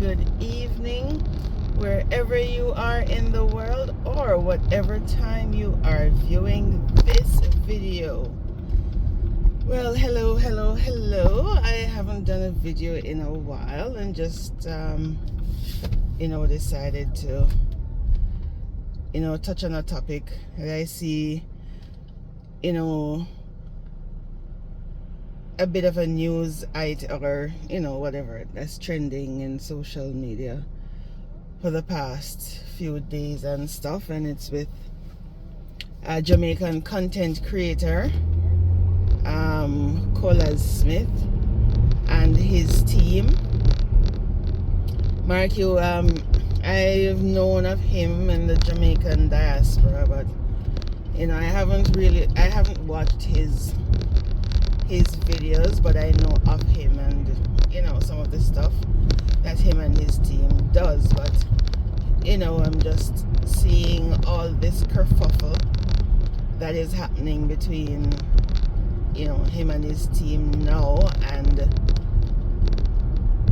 good evening, wherever you are in the world or whatever time you are viewing this video. Well, hello. I haven't done a video in a while and just, decided to, touch on a topic that I see, a bit of a news item or whatever that's trending in social media for the past few days and stuff, and it's with a Jamaican content creator, Colaz Smith, and his team. Mark, I've known of him in the Jamaican diaspora, but I haven't watched his videos, but I know of him and some of the stuff that him and his team does. But I'm just seeing all this kerfuffle that is happening between him and his team now, and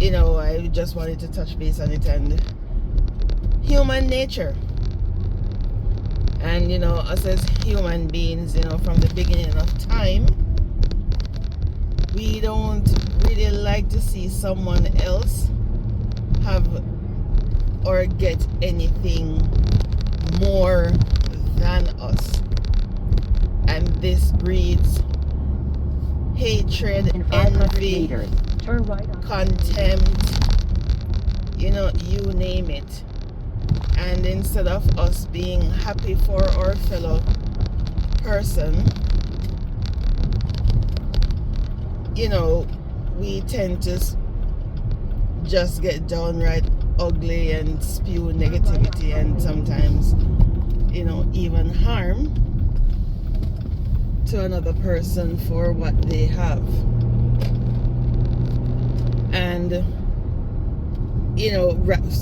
I just wanted to touch base on it and human nature. And us as human beings, from the beginning of time, we don't really like to see someone else have or get anything more than us. And this breeds hatred, envy, turn right on contempt, you name it. And instead of us being happy for our fellow person, we tend to just get downright ugly and spew negativity and sometimes, even harm to another person for what they have. And,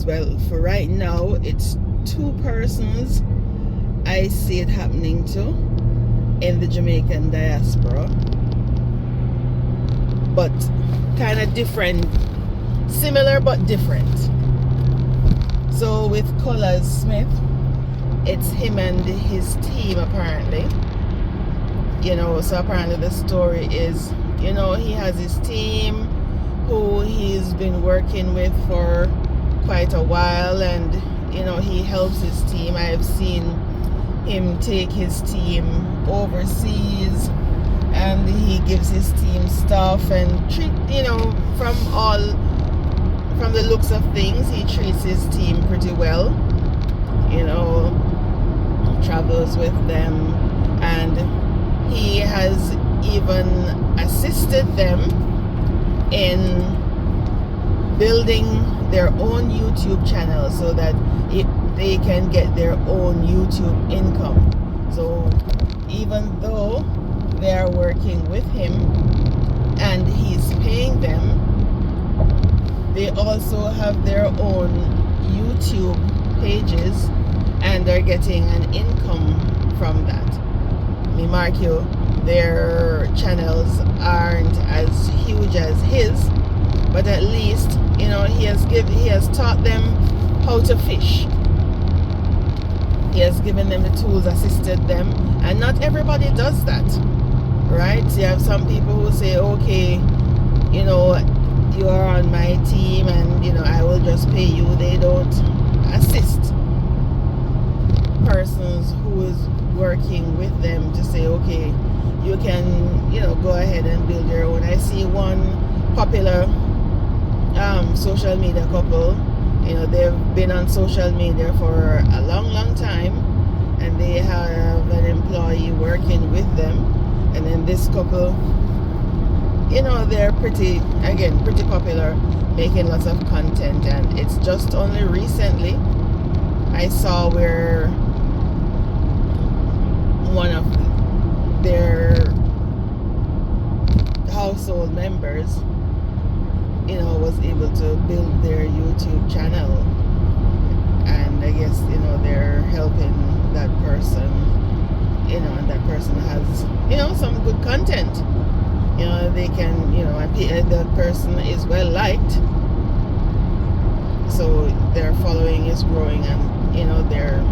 well, for right now, it's two persons I see it happening to in the Jamaican diaspora, but kind of different, similar but different. So with Colaz Smith, it's him and his team apparently. So apparently the story is, he has his team who he's been working with for quite a while, and he helps his team. I've seen him take his team overseas, and he gives his team stuff and treat, from the looks of things, he treats his team pretty well, travels with them, and he has even assisted them in building their own YouTube channel so that they can get their own YouTube income. So even though they are working with him and he's paying them, they also have their own YouTube pages and they're getting an income from that. Me mark you, their channels aren't as huge as his, but at least he has taught them how to fish. He has given them the tools, assisted them, and not everybody does that, right? So you have some people who say, okay, you are on my team and I will just pay you. They don't assist persons who is working with them to say, okay, you can go ahead and build your own. I see one popular social media couple, they've been on social media for a long time, and they have an employee working with them, and then this couple, they're pretty popular, making lots of content. And it's just only recently I saw where one of their household members was able to build their YouTube channel, and I guess they're helping that person, and that person has some good content. They can and the person is well liked, so their following is growing, and you know they're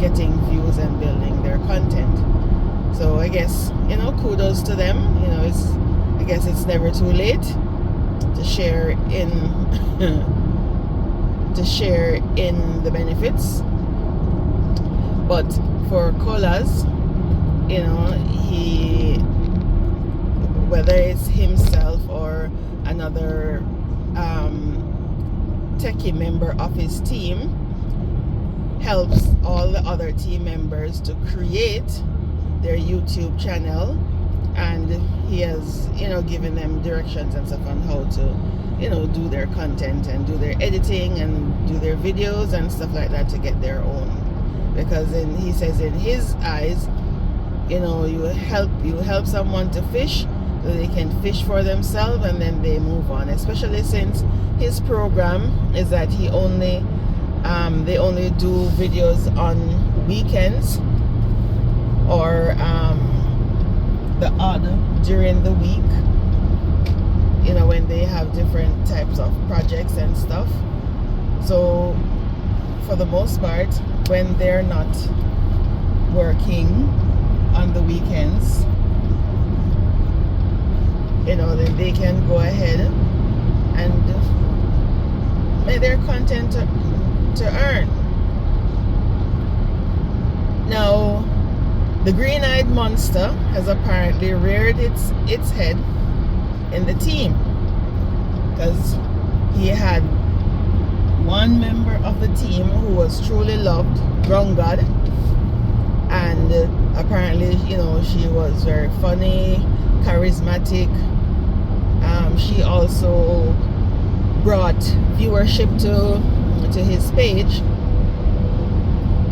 getting views and building their content. So I guess, you know, kudos to them. You know, I guess it's never too late to share in to share in the benefits. But for Colaz, you know, he, whether it's himself or another techie member of his team, helps all the other team members to create their YouTube channel, and he has, you know, given them directions and stuff on how to, you know, do their content and do their editing and do their videos and stuff like that to get their own. Because he says in his eyes, you know, you help someone to fish so they can fish for themselves, and then they move on. Especially since his program is that they only do videos on weekends, or the odd during the week, you know, when they have different types of projects and stuff. So for the most part, when they're not working on the weekends, you know, then they can go ahead and make their content to earn. Now, the green-eyed monster has apparently reared its head in the team, because he had one member of the team who was truly loved, Ground God, and apparently, you know, she was very funny, charismatic. She also brought viewership to his page,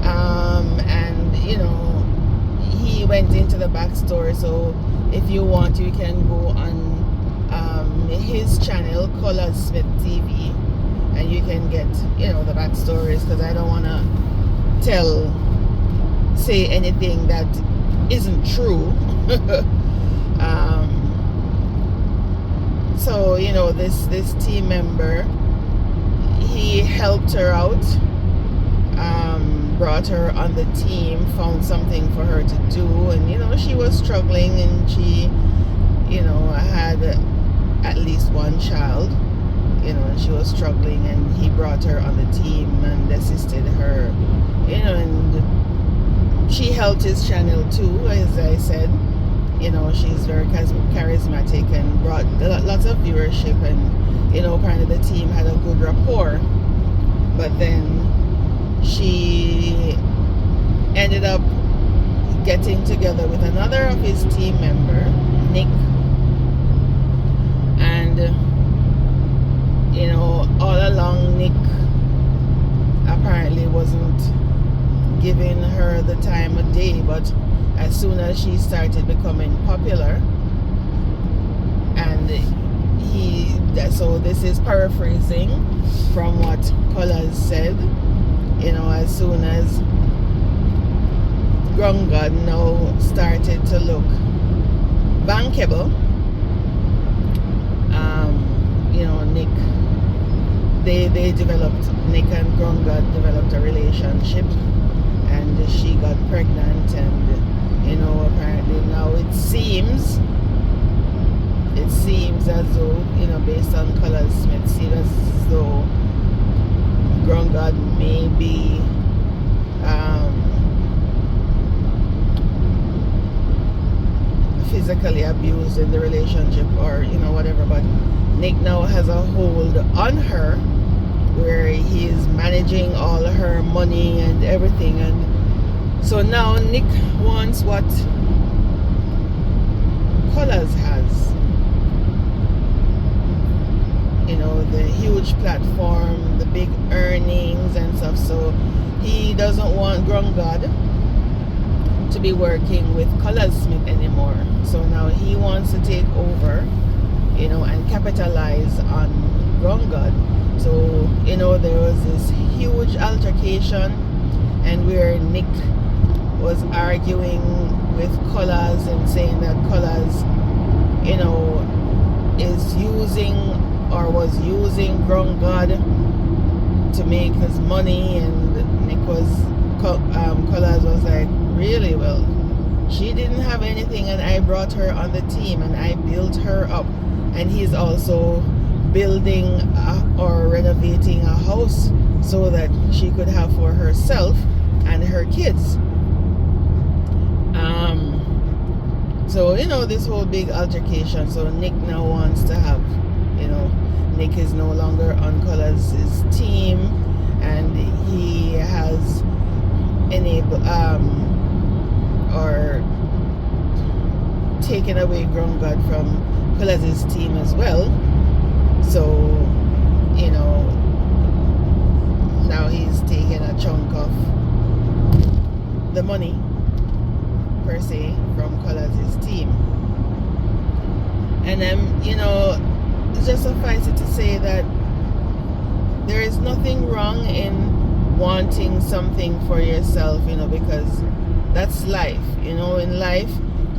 and you know, he went into the backstory. So if you want, you can go on his channel, Colaz Smith TV, and you can get, you know, the backstories, because I don't want to say anything that isn't true. So, you know, this team member, he helped her out, brought her on the team, found something for her to do, and you know, she was struggling, and she, you know, had at least one child, you know, and she was struggling, and he brought her on the team and assisted her, you know, and she helped his channel too, as I said. You know, she's very charismatic and brought lots of viewership, and you know, apparently the team had a good rapport. But then she ended up getting together with another of his team member, Nick, and you know, all along Nick apparently wasn't giving her the time of day, but as soon as she started becoming popular, and so this is paraphrasing from what Colaz said, you know, as soon as Ground God now started to look bankable, you know, Nick and Ground God developed a relationship, and she got pregnant, and you know, apparently now it seems as though, you know, based on Colaz Smith, seems as though Ground God may be physically abused in the relationship, or you know, whatever. But Nick now has a hold on her, where he is managing all her money and everything, and so now Nick wants what Colaz has, you know, the huge platform, the big earnings and stuff. So he doesn't want Ground God to be working with Colaz Smith anymore. So now he wants to take over, you know, and capitalize on Ground God. So, you know, there was this huge altercation, and where Nick was arguing with Colaz and saying that Colaz, you know, is using or was using Ground God to make his money, and Colaz was like, really? Well, she didn't have anything, and I brought her on the team, and I built her up. And he's also building or renovating a house so that she could have for herself and her kids. So this whole big altercation. So Nick now wants to have, Nick is no longer on Colaz's team, and he has enabled or taken away Ground God from Colaz's team as well. So now he's taking a chunk of the money per se from Colaz's team. And just suffice it to say that there is nothing wrong in wanting something for yourself, because that's life. In life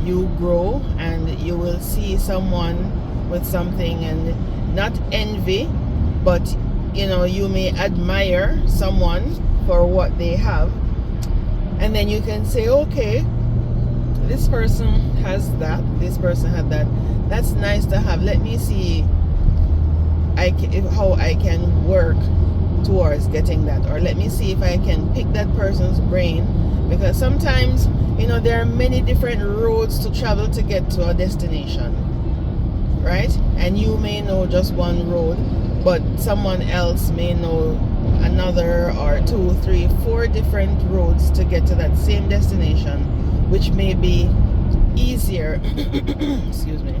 you grow and you will see someone with something and not envy, but you may admire someone for what they have, and then you can say, okay, this person has that, this person had that, that's nice to have, let me see how I can work towards getting that, or let me see if I can pick that person's brain, because sometimes there are many different roads to travel to get to a destination, right? And you may know just one road, but someone else may know another, or 2, 3, 4 different roads to get to that same destination, which may be easier excuse me,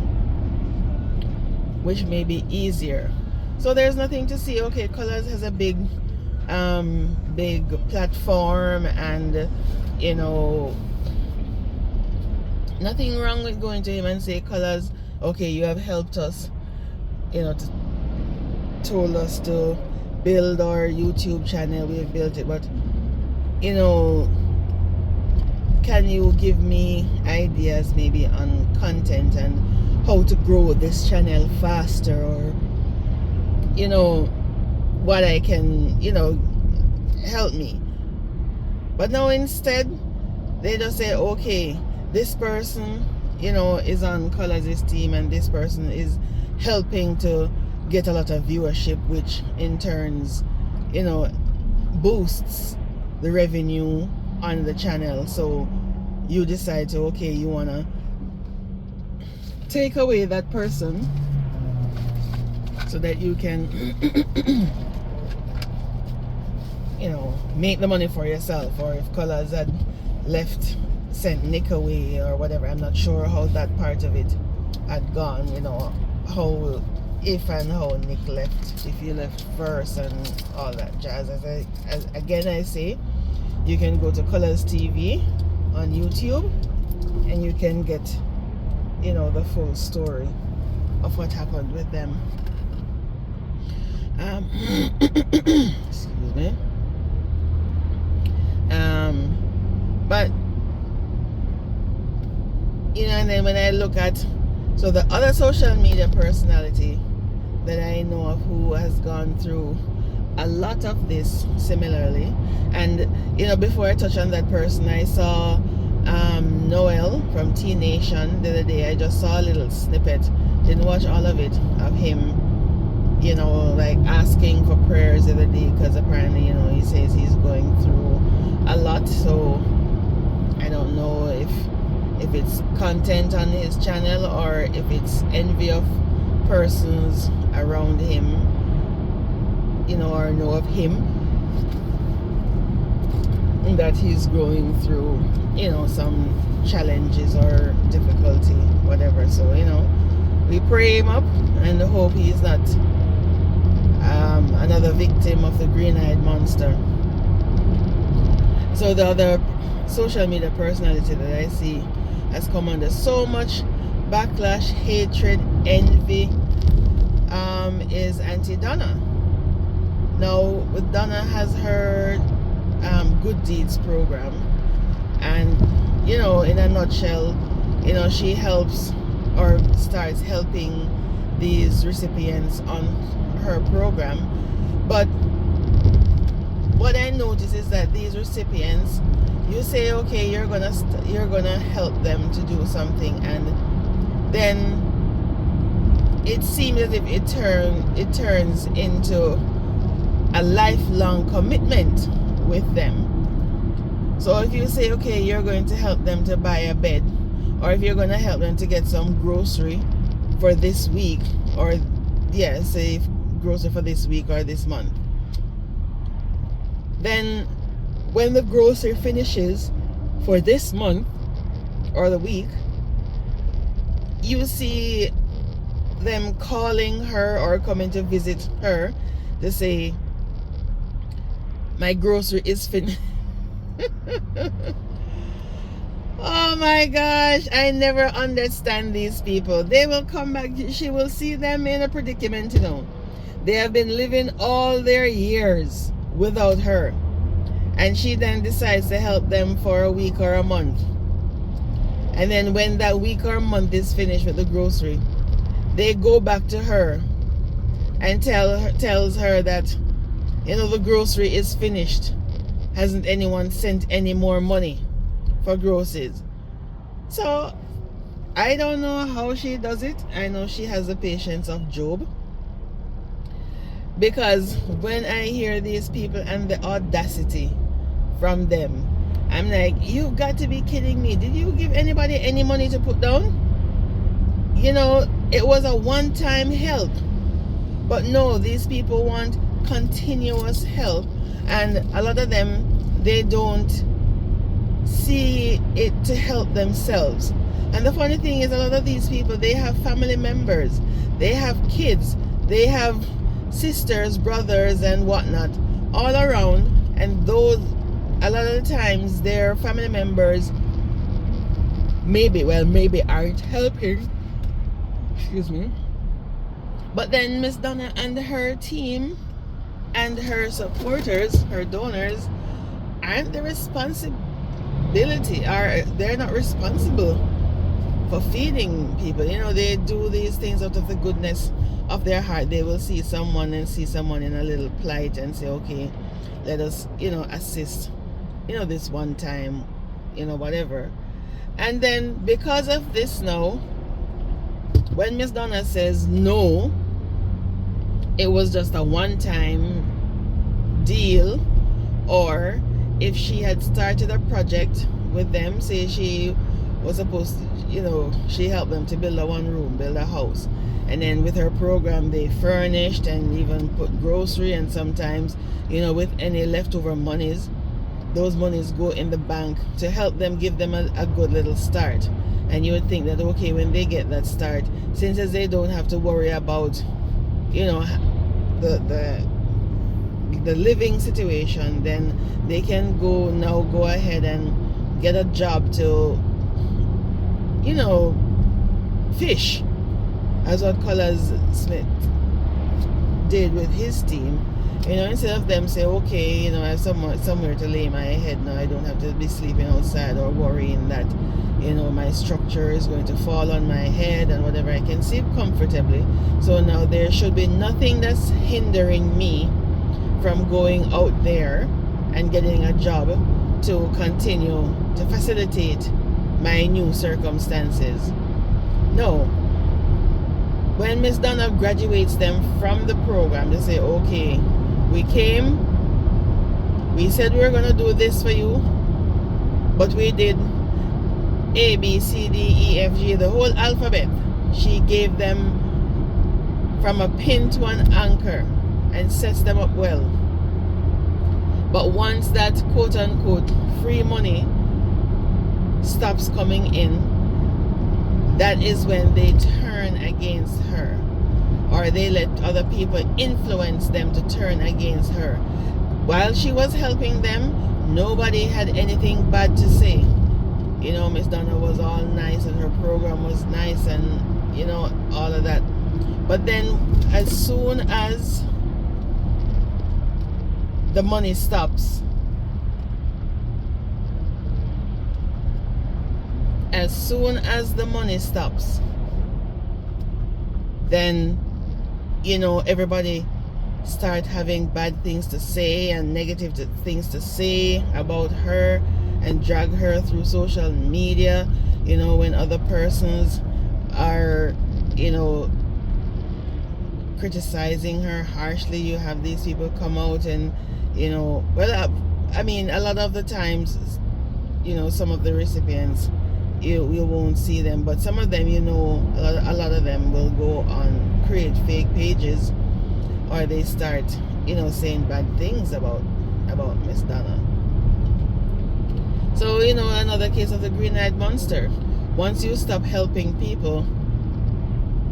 which may be easier. So there's nothing to see. Okay, Colaz has a big platform, and nothing wrong with going to him and say, Colaz, okay, you have helped us, told us to build our YouTube channel, we've built it, but can you give me ideas maybe on content and how to grow this channel faster, or what I can help me. But now instead they just say, okay, this person is on Colaz's team, and this person is helping to get a lot of viewership, which in turns boosts the revenue on the channel. So you decide to, okay, you want to take away that person so that you can make the money for yourself. Or if Colaz had sent Nick away or whatever, I'm not sure how that part of it had gone, how Nick left, if he left first and all that jazz. Again I say, you can go to Colaz TV on YouTube and you can get the full story of what happened with them. Excuse me. But and then when I look at the other social media personality that I know of who has gone through a lot of this similarly, and before I touch on that person, I saw Noel from T Nation the other day. I just saw a little snippet, didn't watch all of it, of him like asking for prayers the other day, because apparently he says he's going through a lot. So I don't know if it's content on his channel or if it's envy of persons around him or know of him that he's going through some challenges or difficulty, whatever. So we pray him up and hope he's not another victim of the green-eyed monster. So the other social media personality that I see has come under so much backlash, hatred, envy is Auntie Donnna. Now Donnna has her good deeds program, and in a nutshell, she helps or starts helping these recipients on her program. But what I notice is that these recipients, you say, okay, you're gonna help them to do something, and then it seems as if it turns into a lifelong commitment with them. So if you say, okay, you're going to help them to buy a bed, or if you're going to help them to get some grocery for this week, or say grocery for this week or this month, then when the grocery finishes for this month or the week, you see them calling her or coming to visit her to say, my grocery is finished. Oh my gosh, I never understand these people. They will come back, she will see them in a predicament, They have been living all their years without her, and she then decides to help them for a week or a month. And then when that week or month is finished with the grocery, they go back to her and tells her that, the grocery is finished. Hasn't anyone sent any more money for groceries? So I don't know how she does it. I know she has the patience of Job, because when I hear these people and the audacity from them, I'm like, you've got to be kidding me. Did you give anybody any money to put down? It was a one-time help. But no, these people want continuous help, and a lot of them, they don't see it to help themselves. And the funny thing is, a lot of these people, they have family members, they have kids, they have sisters, brothers, and whatnot all around, and those, a lot of the times, their family members maybe aren't helping. Excuse me. But then Miss Donnna and her team and her supporters, her donors, aren't the responsibility, or they're not responsible for feeding people. They do these things out of the goodness of their heart. They will see someone in a little plight and say, okay, let us, assist, this one time, whatever. And then because of this now, when Miss Donnna says no, it was just a one-time deal, or if she had started a project with them, say she was supposed to, she helped them to build a house, and then with her program they furnished and even put grocery, and sometimes, with any leftover monies, those monies go in the bank to help them, give them a good little start. And you would think that, okay, when they get that start, since they don't have to worry about, the living situation, then they can go ahead and get a job to, fish, as what Colaz Smith did with his team. Instead of them say, okay, I have somewhere to lay my head now, I don't have to be sleeping outside or worrying that, my structure is going to fall on my head and whatever. I can sleep comfortably. So now there should be nothing that's hindering me from going out there and getting a job to continue to facilitate my new circumstances. No. When Miss Donnna graduates them from the program, they say, okay, we came, we said we were going to do this for you, but we did A, B, C, D, E, F, G, the whole alphabet. She gave them from a pin to an anchor and sets them up well. But once that quote-unquote free money stops coming in, that is when they turn against her, or they let other people influence them to turn against her. While she was helping them, nobody had anything bad to say. Miss Donnna was all nice, and her program was nice, and all of that. But then as soon as the money stops, then everybody start having bad things to say and negative things to say about her and drag her through social media, when other persons are, criticizing her harshly. You have these people come out and, I mean, a lot of the times, some of the recipients, you won't see them, but some of them, a lot of them will go on, create fake pages, or they start, saying bad things about Miss Donnna. So, another case of the green-eyed monster. Once you stop helping people,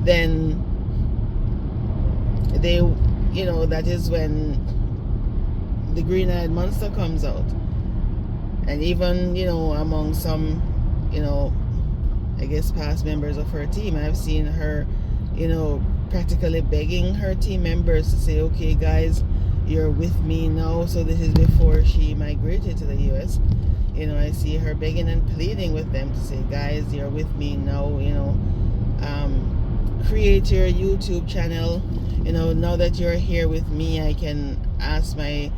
then they, that is when the green-eyed monster comes out. And even, among some, I guess past members of her team, I've seen her, practically begging her team members to say, okay guys, you're with me now. So this is before she migrated to the US. I see her begging and pleading with them to say, guys, you're with me now. Create your YouTube channel. Now that you're here with me, I can ask my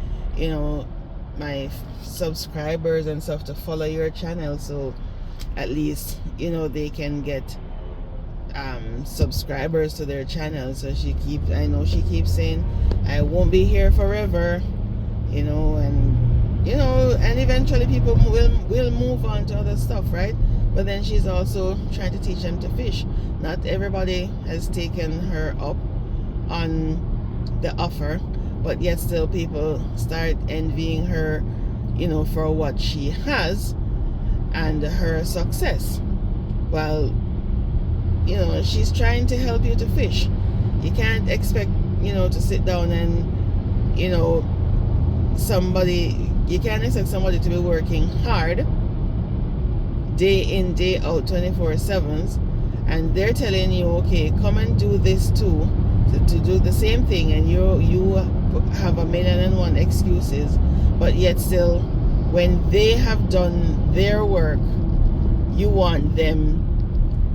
my subscribers and stuff to follow your channel, so at least they can get subscribers to their channel. So I know she keeps saying, I won't be here forever, and eventually people will move on to other stuff, right? But then she's also trying to teach them to fish. Not everybody has taken her up on the offer, but yet still people start envying her, for what she has and her success. Well, she's trying to help you to fish. You can't expect, to sit down and, you can't expect somebody to be working hard day in, day out, 24/7, and they're telling you, okay, come and do this too, to do the same thing, and you have 1,000,001 excuses, but yet still, when they have done their work, you want them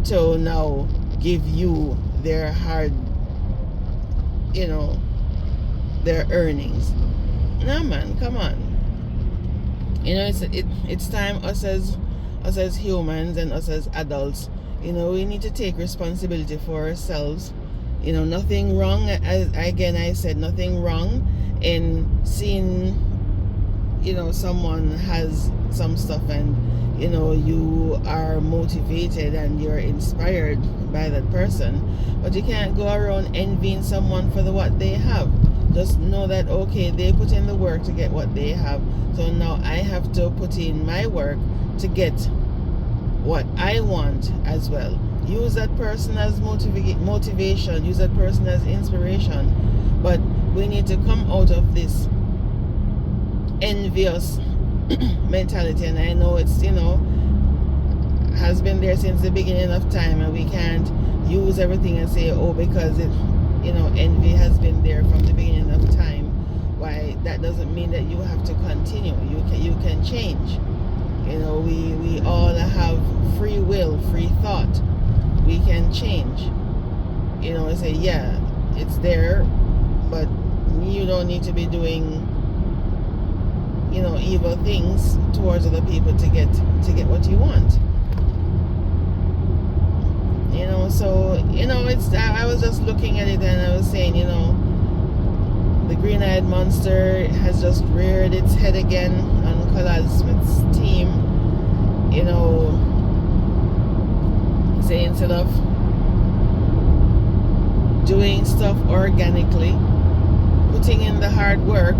to now give you their hard, their earnings. No man, come on. It's time us as humans and us as adults, we need to take responsibility for ourselves. Nothing wrong, I said nothing wrong in seeing, someone has some stuff and, you are motivated and you're inspired by that person. But you can't go around envying someone for what they have. Just know that, okay, they put in the work to get what they have. So now I have to put in my work to get what I want as well. Use that person as motivation, use that person as inspiration. But we need to come out of this envious mentality, and I know it's has been there since the beginning of time, and we can't use everything and say, oh, because it envy has been there from the beginning of time. Why, that doesn't mean that you have to continue. You can change. We all have free will, free thought. We can change. Say, yeah, it's there, but you don't need to be doing evil things towards other people to get what you want. So it's, I was just looking at it and I was saying, the green-eyed monster has just reared its head again on Colaz Smith's team. Say, instead of doing stuff organically, putting in the hard work,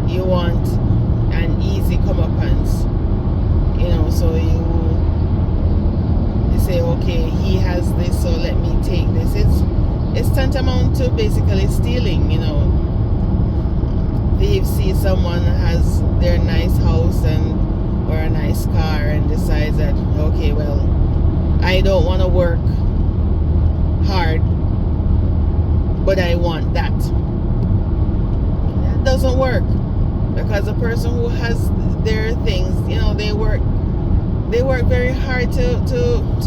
you want an easy comeuppance. So you say, okay, he has this, so let me take this. It's tantamount to basically stealing. Thieves see someone has their nice house or a nice car and decides that, okay, well, I don't want to work hard, but I want that. That doesn't work, because the person who has their things, they work very hard to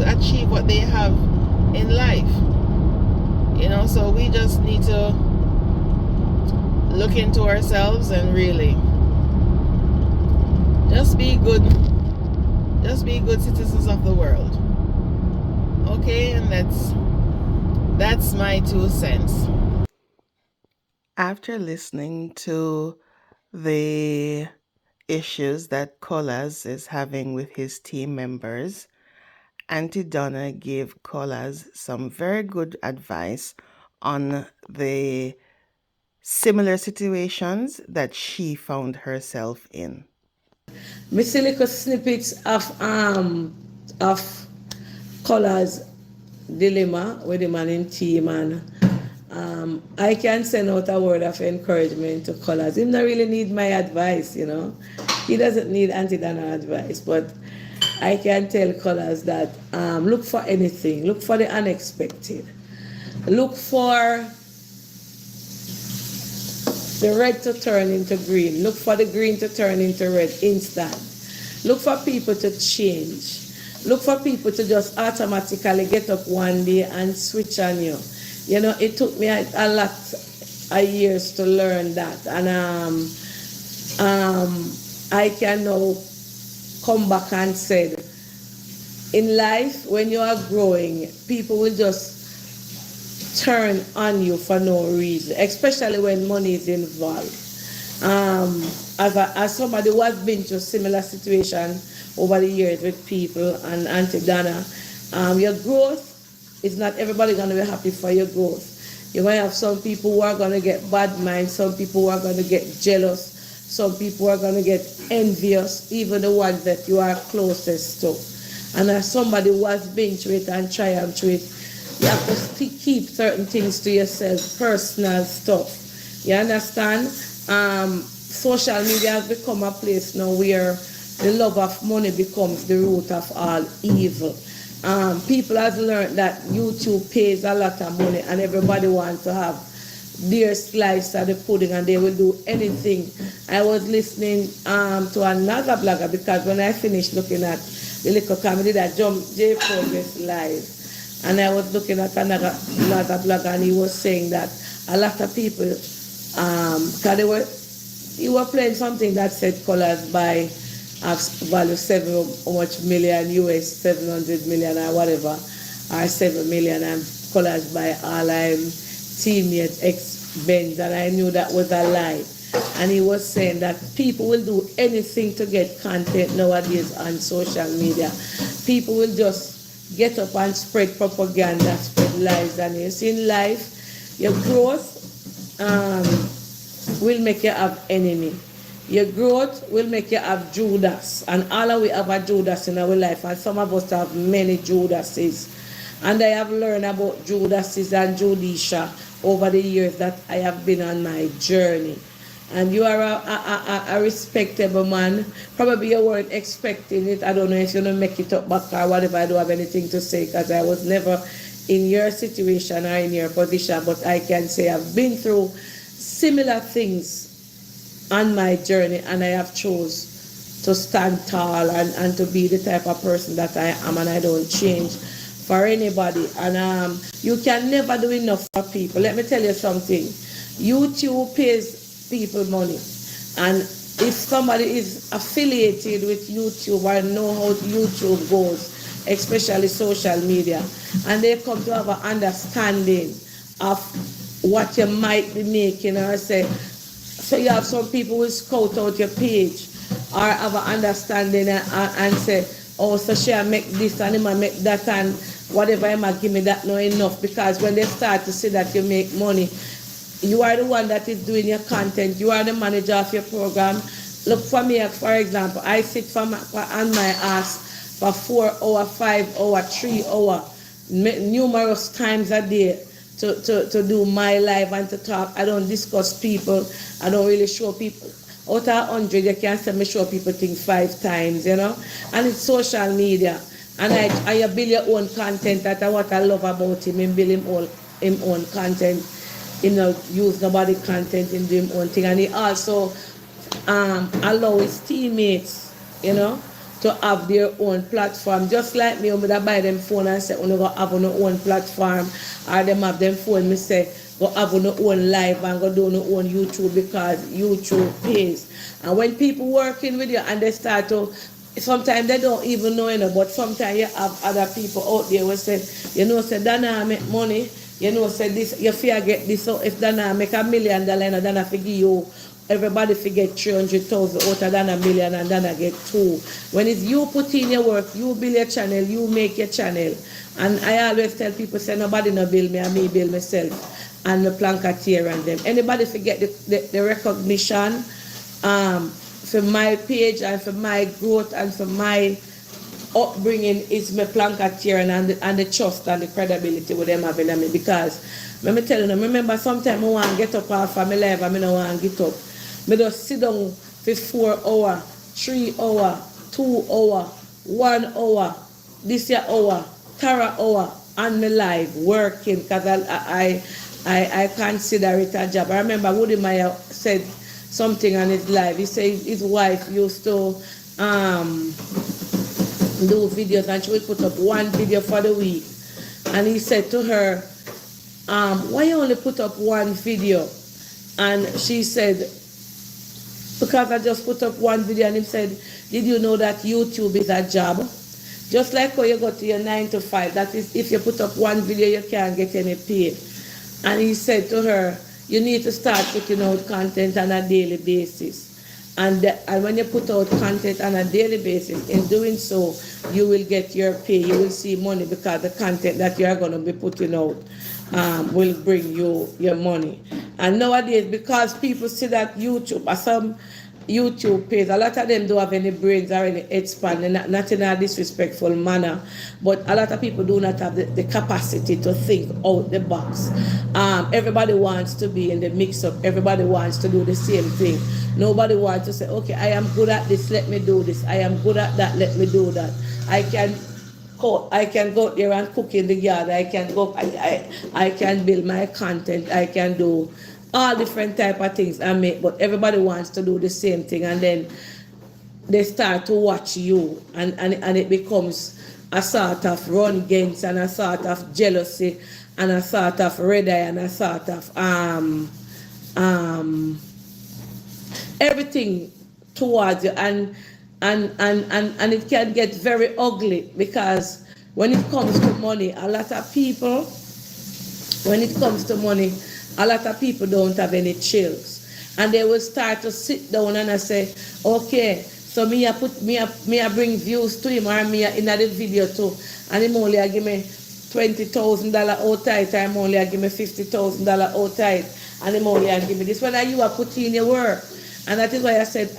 achieve what they have in life. So we just need to look into ourselves and really just be good citizens of the world. Okay, and that's my 2 cents. After listening to the issues that Colaz is having with his team members, Auntie Donnna gave Colaz some very good advice on the similar situations that she found herself in. Me see little snippets of Colaz dilemma with the man in team, and I can send out a word of encouragement to Colaz. He don't really need my advice, you know. He doesn't need Auntie Donna advice, but I can tell Colaz that look for anything, look for the unexpected, look for the red to turn into green. Look for the green to turn into red instant. Look for people to change. Look for people to just automatically get up one day and switch on you. You know, it took me a lot of years to learn that. And I can now come back and say, in life, when you are growing, people will just turn on you for no reason, especially when money is involved. As somebody who has been through similar situation over the years with people and Auntie Donna, your growth is not everybody going to be happy for your growth. You're going to have some people who are going to get bad minds, some people who are going to get jealous, some people are going to get envious, even the ones that you are closest to. And as somebody who has been through it and triumphed through it, you have to keep certain things to yourself, personal stuff. You understand? Social media has become a place now where the love of money becomes the root of all evil. People have learned that YouTube pays a lot of money and everybody wants to have their slice of the pudding and they will do anything. I was listening to another blogger because when I finished looking at the little comedy that John J. Progress Live, and I was looking at another blogger and he was saying that a lot of people, he was playing something that said Colaz by value 7 million US, 700 million or whatever, or 7 million, and Colaz by all teammates, ex-Benz, and I knew that was a lie. And he was saying that people will do anything to get content nowadays on social media. People will just get up and spread propaganda, spread lies. And you see, in life, your growth will make you have enemy. Your growth will make you have Judas. And all of we have a Judas in our life. And some of us have many Judases. And I have learned about Judases and Judisha over the years that I have been on my journey. And you are a respectable man. Probably you weren't expecting it. I don't know if you're going to make it up back or whatever. I don't have anything to say because I was never in your situation or in your position. But I can say I've been through similar things on my journey and I have chose to stand tall and to be the type of person that I am, and I don't change for anybody. And you can never do enough for people. Let me tell you something. YouTube pays people money, and if somebody is affiliated with YouTube or know how YouTube goes, especially social media, and they come to have an understanding of what you might be making, or say, so you have some people who scout out your page or have an understanding and say, oh, so she make this and him make that, and whatever I might give me that not enough, because when they start to see that you make money, you are the one that is doing your content. You are the manager of your program. Look for me, for example, I sit on my ass for 4 hours, 5 hours, 3 hours, numerous times a day to do my live and to talk. I don't discuss people. I don't really show people. Out of 100, you can say me show people things 5 times, you know. And it's social media. And I build your own content. That's what I love about him. He build him own content. You know, use nobody content in doing own thing, and he also allow his teammates, you know, to have their own platform. Just like me, when I buy them phone and say, "Oh, no, have on your own platform," or them have them phone, me say, go have on own live and go do on own YouTube because YouTube pays. And when people working with you and they start to, sometimes they don't even know, but sometimes you have other people out there who say, say, Donnna make money, say this, you fear get this, so if Donnna make $1 million, Donnna forgive you. Everybody forget 300,000 out of $1 million and Donnna get 2. When it's you put in your work, you build your channel, you make your channel. And I always tell people, say nobody no build me, I me build myself. And the planketeer and them. Anybody forget the recognition for my page and for my growth and for my upbringing is my planketeer and the trust and the credibility with them having me. Because let me tell you, remember sometimes I want to get up off of my life and I don't want to get up. I just sit down for 4 hours, 3 hours, 2 hours, 1 hour, this year hour, 3 hour on my life working because I consider it a job. I remember Woody Meyer said something on his life. He said his wife used to do videos and she would put up 1 video for the week. And he said to her, why you only put up 1 video? And she said, because I just put up 1 video. And he said, did you know that YouTube is a job? Just like when you go to your 9 to 5, that is, if you put up 1 video, you can't get any pay. And he said to her, you need to start putting out content on a daily basis. And when you put out content on a daily basis, in doing so, you will get your pay. You will see money because the content that you are going to be putting out will bring you your money. And nowadays, because people see that YouTube, or some YouTube pays, a lot of them don't have any brains or any head span, not in a disrespectful manner, but a lot of people do not have the capacity to think out the box. Everybody wants to be in the mix-up. Everybody wants to do the same thing. Nobody wants to say, okay, I am good at this, let me do this. I am good at that, let me do that. I can go out there and cook in the yard. I can build my content. I can do all different type of things I make, but everybody wants to do the same thing, and then they start to watch you, and it becomes a sort of run against and a sort of jealousy and a sort of red eye and a sort of everything towards you, and it can get very ugly because when it comes to money, a lot of people don't have any chills, and they will start to sit down and I say, okay, so me I bring views to him, or me in the video too, and him only give me $20,000 outright, I'm only give me $50,000 outright, and him only give me this. When you are putting in your work. And that is why I said,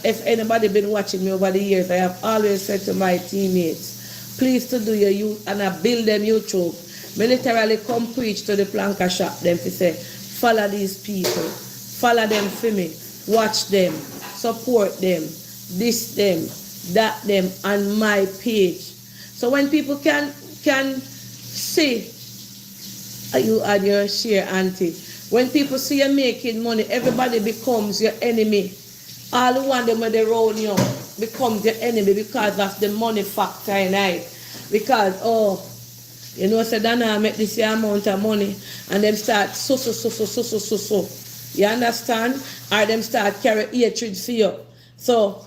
if anybody been watching me over the years, I have always said to my teammates, please to do your youth and I build them YouTube. Me literally come preach to the planker shop them to say, follow these people, follow them for me, watch them, support them, this them, that them on my page. So when people can see you add your share, Auntie. When people see you making money, everybody becomes your enemy. All the one them when they roll you becomes your enemy because of the money factor in it. Because, say Donnna make this amount of money, and them start so. You understand? Or them start carry hatred for you. So,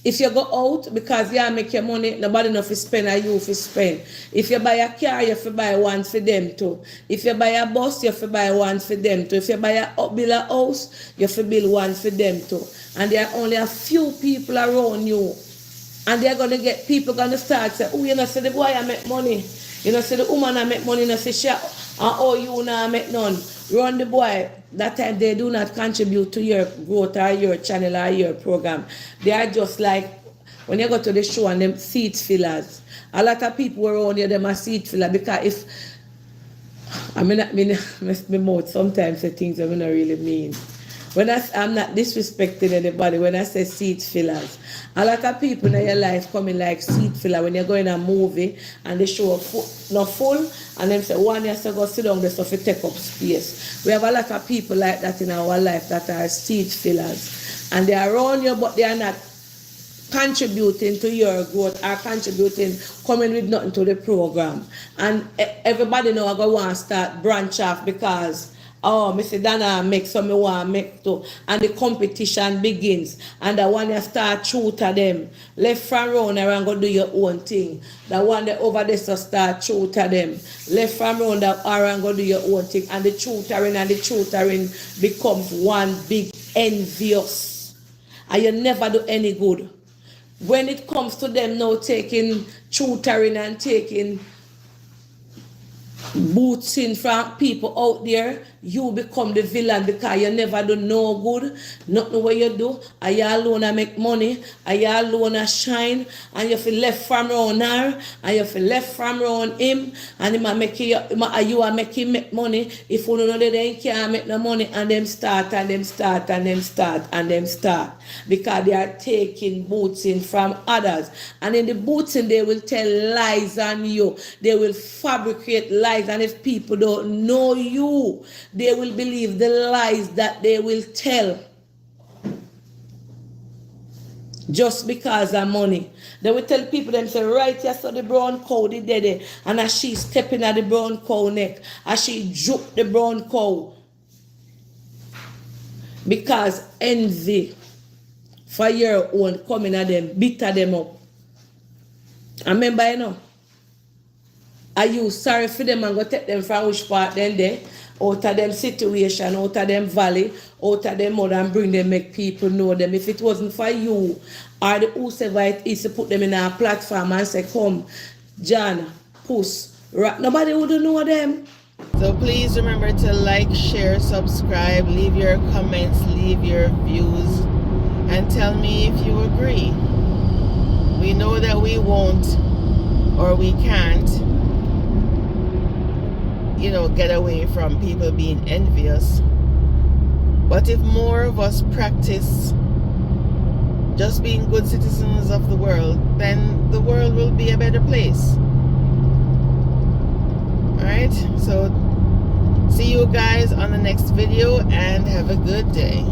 if you go out because you make your money, nobody enough to spend or you to spend. If you buy a car, you have to buy one for them too. If you buy a bus, you have to buy one for them too. If you buy build a house, you have to build one for them too. And there are only a few people around you. And they're going to get people going to start say, oh, you know, say the boy I make money. You know, say the woman I make money. You know, say she, you now make none. Run the boy. That time they do not contribute to your growth or your channel or your program. They are just like when you go to the show and them seat fillers. A lot of people around here, them are seat filler because if I mean my mouth sometimes say things I don't really mean. I'm not disrespecting anybody when I say seat fillers. A lot of people in your life coming like seat filler when you're going to a movie and they show up not full and then say one has to go sit down there so to take up space. We have a lot of people like that in our life that are seat fillers. And they are around you but they are not contributing to your growth or coming with nothing to the program. And everybody now are going to want to start branch off because Oh, Mr. Donnna make so me want make too. And the competition begins. And the one you start tutor them. Left from round and go do your own thing. The one that over there so start tutor them. Left from round and go do your own thing. And the tutoring becomes one big envious. And you never do any good. When it comes to them now taking tutoring and taking boots in from people out there, you become the villain because you never do no good. Nothing what you do. And you alone make money. And you alone shine. And you feel left from around her. And you feel left from around him. And you are making make money. If you don't know they can't make no money. And them start. Because they are taking boots in from others. And in the boots in they will tell lies on you. They will fabricate lies. And if people don't know you, they will believe the lies that they will tell. Just because of money. They will tell people them say, right, yes, so the brown cow did there. And as she stepping at the brown cow neck, as she juke the brown cow. Because envy for your own coming at them, bitter them up. And remember, you know, are you sorry for them and go take them from which part then there? Out of them situation, out of them valley, out of them mud and bring them, make people know them. If it wasn't for you or the whosoever it is to put them in a platform and say, come, John, Puss, Rat, nobody would know them. So please remember to like, share, subscribe, leave your comments, leave your views, and tell me if you agree. We know that we won't or we can't, you know, get away from people being envious. But if more of us practice just being good citizens of the world, then the world will be a better place. Alright, so see you guys on the next video and have a good day.